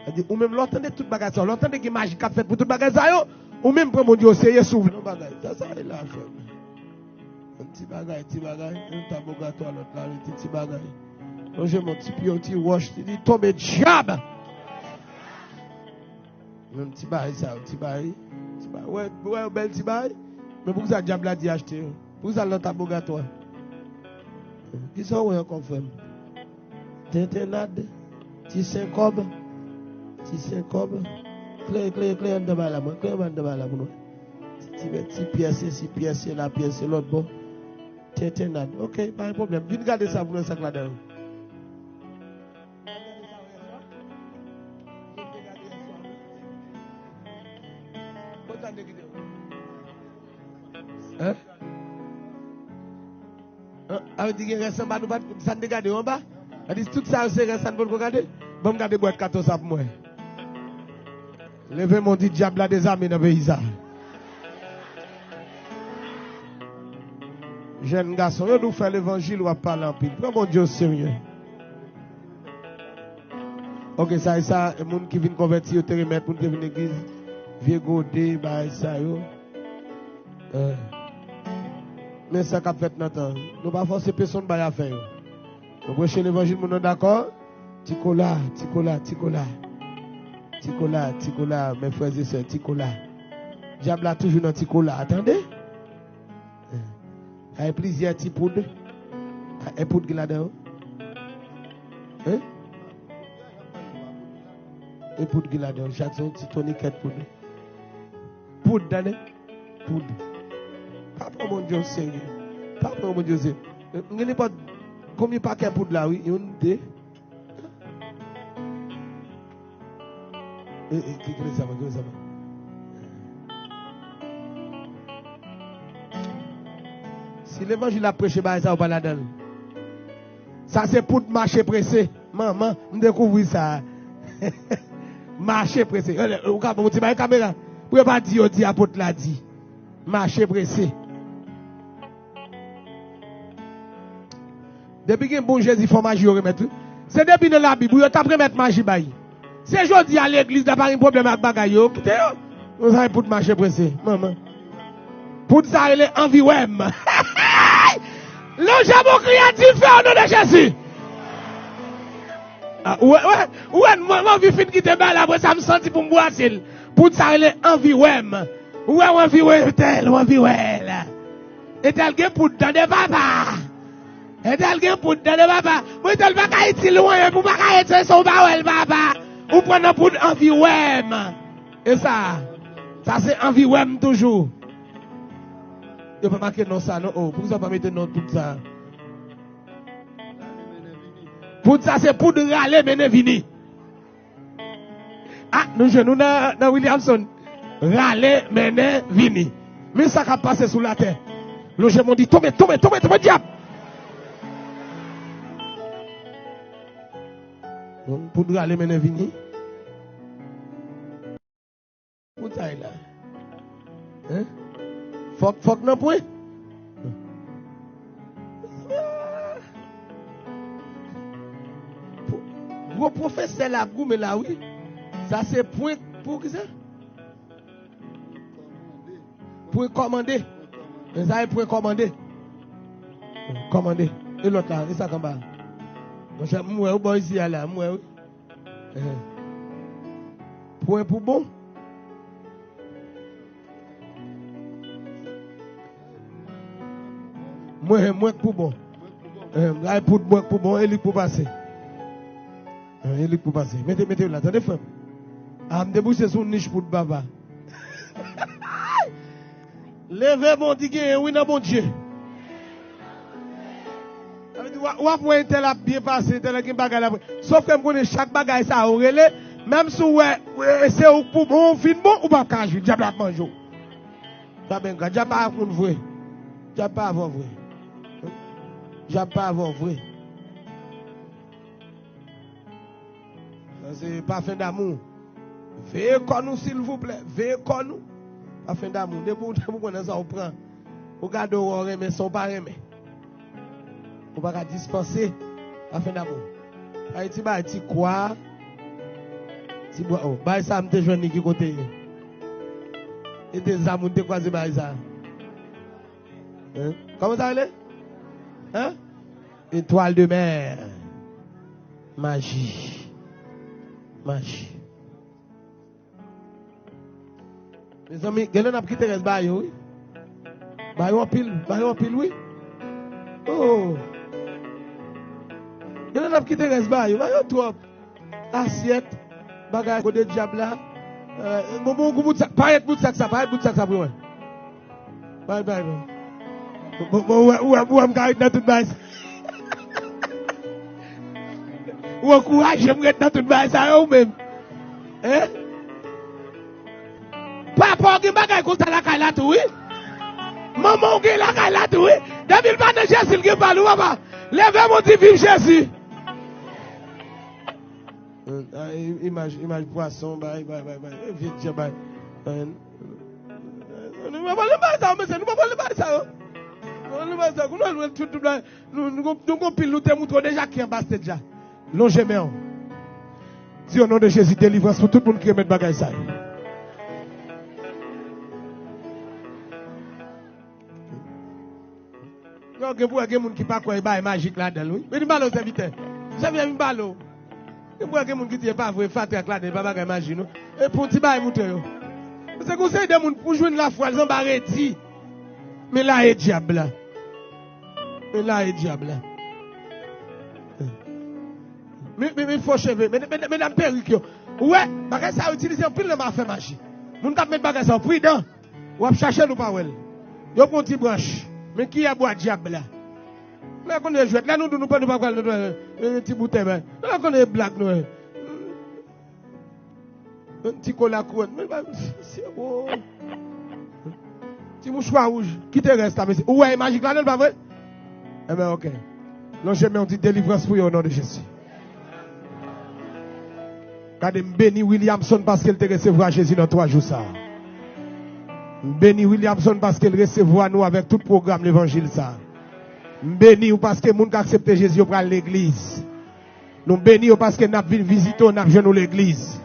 Elle dit, ou même l'entendez toute bagage ça, l'entendez qui magie qu'a fait pour toute bagage ça, ou même pour mon Dieu, c'est souffle, non bagage. Ça, il a fait. Un petit bagage, un tabogatoire, l'autre là, un petit bagage. Donc j'ai mon petit pied, un petit wash, il dit, tombe diable. Un petit bagage, ça, un petit bagage. Ouais, bel petit bagage. Mais pour ça, diable a dit acheter. Pour ça, l'autre tabogatoire. Qui sont où encore, frère? Tintenade, petit syncope. Petit syncope. Clé, en devant la main. Clé, en devant la main. Petit pièce, la pièce, l'autre bon. Tintenade. Ok, pas de problème. Viens garder ça pour le sac là-dedans. Hein? Avec des gens qui ça ne regarde en bas. Elle dit tout ça, c'est ça ne peut regarder. Bon, regarder boîte 14 pour moi. Levez mon dit diable à des amis dans le pays. Jeune garçon, vous nous faire l'évangile ou à parler en pile. Prends mon Dieu au sérieux. Ok, ça, les gens qui viennent convertir au télémètre pour venir à l'église, vieux godé, ça, mais ça qu'a fait notre temps. Nous pas forcer personne à faire. Nous prêcher l'évangile, nous sommes d'accord? Ticola, mes frères et sœurs, Ticola. Diable a toujours dans Ticola. Attendez. Il y a plusieurs petits poudres. Il y a un poudre qui est là-dedans. Hein? Un poudre qui est là-dedans. Chaque son, petit toniquette poudre. Poudre, d'année. Poudre. Papa, mon Dieu, sérieux. Papa, mon Dieu, sérieux. Vous n'avez pas combien de paquets de poudre là, oui? Une, deux. Qui ça va? Si l'évangile a prêché, ça va pas là-dedans. Ça, c'est pour marcher pressé. Maman, on découvre ça. Marcher pressé. Vous avez une caméra. Vous ne pouvez pas dire, apôtre l'a dit. Marcher pressé. Depuis que bon Jésus faut magie remettre. C'est depuis dans la Bible, vous avez mettre magie bail. C'est aujourd'hui à l'église, n'a pas un problème avec bagaille. Quittez yo. Vous avez pour marcher pressé, maman. Pour ça il est envie wem. Le jambon créatif fait au nom de Jésus. Ouais, moi vie fin qui te balle après ça me senti pour me boire s'il. Pour ça il est envie wem. Ouais, envie wem tel, envie wem. Et tel que pour dans des papa. Et tel que pour dans des papa. Moi tel pas être loin pour pas être son bawel papa. Ou prendre pour envie wem. Et ça c'est envie wem toujours. Il ne peut pas marquer non ça non. Oh, pour ça pas mettre non tout ça. Pour ça c'est pour de râler mener vini. Ah, nous jeunes dans Williamson. Râler mener vini. Mais ça qui a passé sous la terre. Le jeune m'ont dit tombe diable. Pour de râler mener vini. Pour ça là. Hein? Faut que non point. Gros professeur la goût mais là oui. Ça c'est point pour qui ça? Pour commander. Mais ça est pour commander. Commander. Et l'autre là, et ça comme ça. Mon cher, moi bon ici là, moi. Point pour bon. Moi pour bon. Là pour bon, et lui pour passer. Et lui pour passer. Mettez là, attendez frère. Ah, me déboucher sur une niche pour baba. Levez mon digue, oui non bon Dieu. Ou après tel a bien passé, tel a qui bagarre là. Sauf que me connais chaque bagaille ça aurélie, même si ouais c'est pour bon fin bon ou pas cage, diable a manger. Ça ben diable pas pour vrai. Diable pas avant vrai. Diable pas avant vrai. C'est pas fin d'amour. Veillez con nous s'il vous plaît, veillez con nous. Pas fin d'amour. Depuis vous connaissez ça on prend. Regardez on remet son pas remet. On va dispenser pas fin d'amour. Haïti ba Haïti quoi? Si bois, oh, bah ça, m'te joint qui côté. Et tes amours te croisé bah ça. Hein? Comment ça allait? Hein? Étoile de mer. Magie. Magie. Mes amis, quelqu'un a quitté reste bah oui. Bah en pile, oui. Oh. Quelqu'un a quitté reste bah bah trop. Assiette, bagage de diable là. Bon bout de sac, pas bout de sac ça pour moi. Bye. Où am gagne dans toute base. Ou courage, j'aimerais dans toute base ça ou même. Hein? Papa qui bagage comme ça la caille là tout oui. Maman qui la caille là tout oui. Depuis le pas de Jésus qui parle papa. Levez mon petit vive Jésus. Image poisson, bye. Viens dire bye. Nous ne parlons pas ça, mais nous ne parlons pas ça. Nous compilons, nous te montrons déjà qui est en bas déjà. Longez-moi. Dis au nom de Jésus, délivrance pour tout le monde qui met bagage ça. Donc, vous avez des gens qui ne pas quoi, magique là-dedans, oui. Mais nous parlons aux serviteurs. Ça vient, nous parlons. Et pour que les gens qui ne pas vrai, fatek là, ne pas magie, non. Et pour petit bail, mouton. C'est qu'on sait des gens pour jouer la foi, ils ont barré dit. Mais là, est diable. Mais il faut cheveux, mesdames perruques. Ouais, bagage ça utiliser en pile de ma fait magie. Moun t'a mettre bagage ça prudent. Ou à chercher nous pas well. Yo prend petit branche. Mais qui a bois diable là? Là qu'on est jouet, là nous pas petit bouteille. Là qu'on est blague nous. Un petit cola couronne. C'est bon. Petit mouchoir rouge. Qui te reste là monsieur? Ouais, magique là non pas vrai? Eh ben OK. Non, je mets une petite délivrance pour vous au nom de Jésus. Regardez, béni Williamson parce qu'elle te recevra Jésus dans 3 jours ça. Béni Williamson parce qu'elle recevra nous avec tout programme l'évangile ça. Béni ou parce que les gens qui acceptent Jésus pour l'église. Nous béni ou parce que nous avons visité, nous avons l'église.